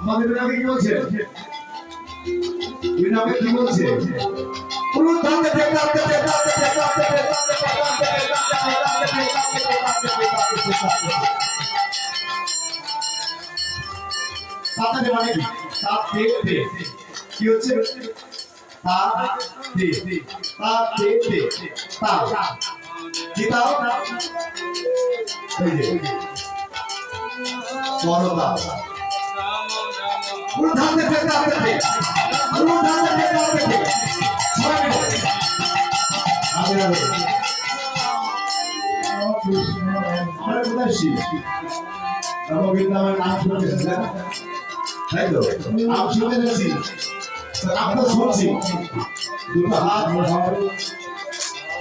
আমাদের নামে কি বলছে? ওই নামে কি বলছে? কি হচ্ছে? আপনার শুনছি দুটো হাত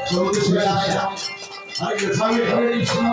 চলতে শুয়ে আসা হরে কৃষ্ণ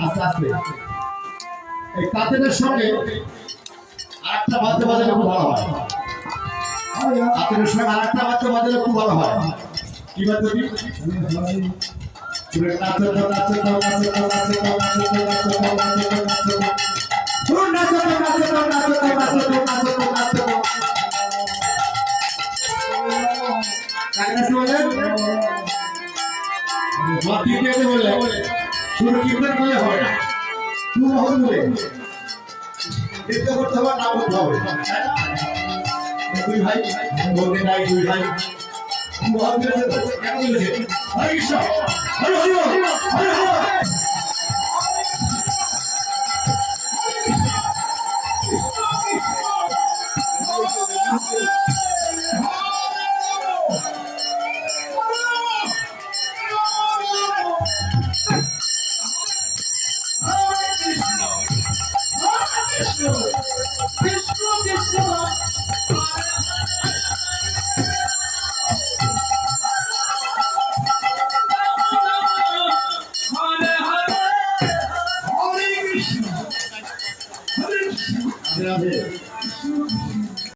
আস্তে আস্তে এই তাঁতের সঙ্গে আরেকটা বাদ্য বাজালে খুব ভালো হয়। তাঁতের সঙ্গে আরেকটা বাদ্য বাজালে খুব ভালো হয়। কি বাদ্যটি? নাচো তো নাচো তো নাচো তো নাচো তো নাচো তো নাচো তো নাচো তো নাচো তো পুরো নাচো তো নাচো তো নাচো তো নাচো তো নাচো তো নাচো তো কাকে বলেন? মাটি কেটে বলে শুরু কীর্তন করলে হবে না, শুরু হবে নৃত্য করতে হবে, না করতে হবে। দুই ভাই বলতে নাই, দুই ভাই হরে কৃষ্ণ হরে হরি হরে হরে রাধে